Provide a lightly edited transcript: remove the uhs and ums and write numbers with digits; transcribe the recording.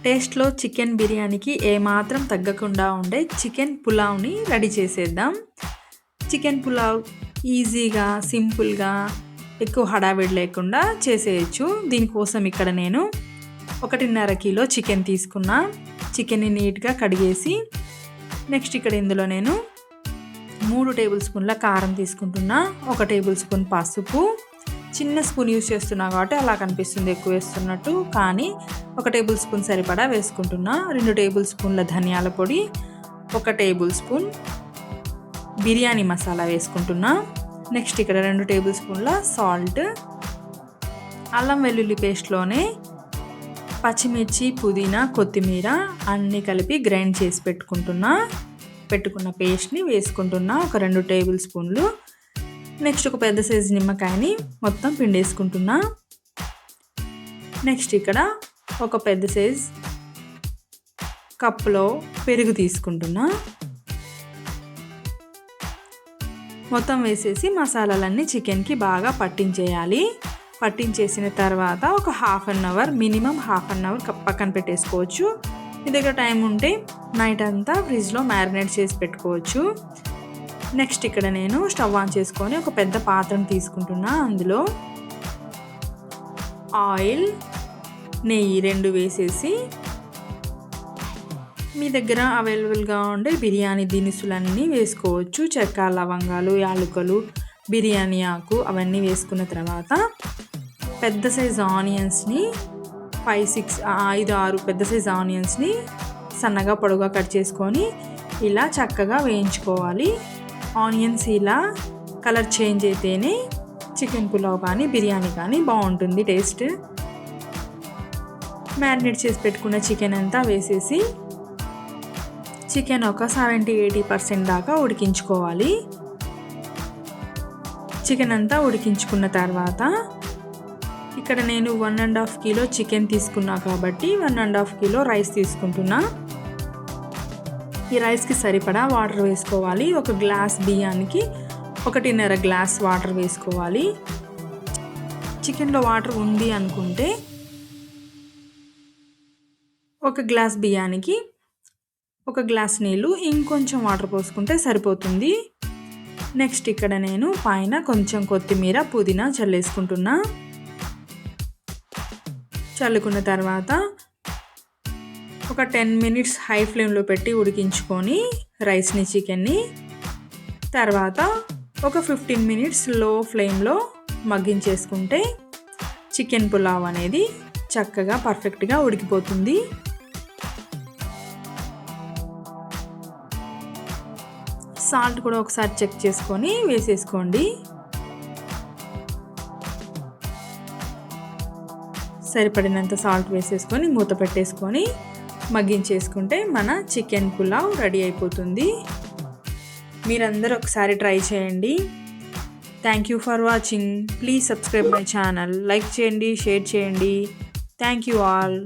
టేస్ట్లో chicken బిర్యానీకి ఏమాత్రం తగ్గకుండా ఉండే చికెన్ పులావ్ని రెడీ చేసేద్దాం. చికెన్ పులావ్ ఈజీగా, సింపుల్గా, ఎక్కువ హడావిడి లేకుండా చేసేయచ్చు. దీనికోసం ఇక్కడ నేను 1.5 కిలో చికెన్ తీసుకున్నా. చికెన్ని నీట్గా కడిగేసి నెక్స్ట్ ఇక్కడ ఇందులో నేను 3 టేబుల్ స్పూన్ల కారం తీసుకుంటున్నా. 1 టేబుల్ స్పూన్ పసుపు, చిన్న స్పూన్ యూజ్ చేస్తున్నా కాబట్టి అలా కనిపిస్తుంది ఎక్కువ వేస్తున్నట్టు, కానీ 1 టేబుల్ స్పూన్ సరిపడా వేసుకుంటున్నా. 2 టేబుల్ స్పూన్ల ధనియాల పొడి, 1 టేబుల్ స్పూన్ బిర్యానీ మసాలా వేసుకుంటున్నా. నెక్స్ట్ ఇక్కడ 2 టేబుల్ స్పూన్ల సాల్ట్, అల్లం వెల్లుల్లి పేస్ట్లోనే పచ్చిమిర్చి, పుదీనా, కొత్తిమీర అన్నీ కలిపి గ్రైండ్ చేసి పెట్టుకున్న పేస్ట్ని వేసుకుంటున్నా. ఒక 2 టేబుల్ స్పూన్లు. నెక్స్ట్ ఒక పెద్ద సైజు నిమ్మకాయని మొత్తం పిండేసుకుంటున్నా. నెక్స్ట్ ఇక్కడ ఒక పెద్ద సైజ్ కప్పులో పెరుగు తీసుకుంటున్నా. మొత్తం వేసేసి మసాలాలన్నీ చికెన్కి బాగా పట్టించేయాలి. పట్టించేసిన తర్వాత ఒక మినిమం హాఫ్ అన్ అవర్ పక్కన పెట్టేసుకోవచ్చు. మీ దగ్గర టైం ఉంటే నైట్ అంతా ఫ్రిడ్జ్లో మ్యారినేట్ చేసి పెట్టుకోవచ్చు. నెక్స్ట్ ఇక్కడ నేను స్టవ్ ఆన్ చేసుకొని ఒక పెద్ద పాత్రను తీసుకుంటున్నా. అందులో ఆయిల్, నెయ్యి 2 వేసేసి మీ దగ్గర అవైలబుల్గా ఉండే బిర్యానీ దినుసులన్నీ వేసుకోవచ్చు. చెక్క, లవంగాలు, యాలకులు, బిర్యానీ ఆకు అవన్నీ వేసుకున్న తర్వాత పెద్ద సైజు ఆనియన్స్ని 5-6 పెద్ద సైజు ఆనియన్స్ని సన్నగా పొడవుగా కట్ చేసుకొని ఇలా చక్కగా వేయించుకోవాలి. ఆనియన్స్ ఇలా కలర్ చేంజ్ అయితేనే చికెన్ పులావ్ కానీ బిర్యానీ కానీ బాగుంటుంది టేస్ట్. మ్యారినేట్ చేసి పెట్టుకున్న చికెన్ అంతా వేసేసి చికెన్ ఒక 70-80% దాకా ఉడికించుకోవాలి. చికెన్ అంతా ఉడికించుకున్న తర్వాత ఇక్కడ నేను 1.5 కిలో చికెన్ తీసుకున్నా కాబట్టి 1.5 కిలో రైస్ తీసుకుంటున్నా. ఈ రైస్కి సరిపడా వాటర్ వేసుకోవాలి. 1 గ్లాస్ బియ్యానికి 1.5 గ్లాస్ వాటర్ వేసుకోవాలి. చికెన్లో వాటర్ ఉంది అనుకుంటే 1 గ్లాస్ బియ్యానికి 1 గ్లాస్ నీళ్ళు, ఇంకొంచెం వాటర్ పోసుకుంటే సరిపోతుంది. నెక్స్ట్ ఇక్కడ నేను పైన కొంచెం కొత్తిమీర, పుదీనా చల్లేసుకుంటున్నా. చల్లుకున్న తర్వాత ఒక 10 మినిట్స్ హై ఫ్లేమ్లో పెట్టి ఉడికించుకొని రైస్ని, చికెన్ని, తర్వాత ఒక 15 మినిట్స్ లో ఫ్లేమ్లో మగ్గించేసుకుంటే చికెన్ పులావ్ అనేది చక్కగా పర్ఫెక్ట్గా ఉడికిపోతుంది. సాల్ట్ కూడా ఒకసారి చెక్ చేసుకొని వేసేసుకోండి. సరిపడినంత సాల్ట్ వేసేసుకొని మూత పెట్టేసుకొని మగ్గించేసుకుంటే మన చికెన్ పులావ్ రెడీ అయిపోతుంది. మీరందరూ ఒకసారి ట్రై చేయండి. Thank you for watching. Please subscribe my channel. Like చేయండి, షేర్ చేయండి. Thank you all.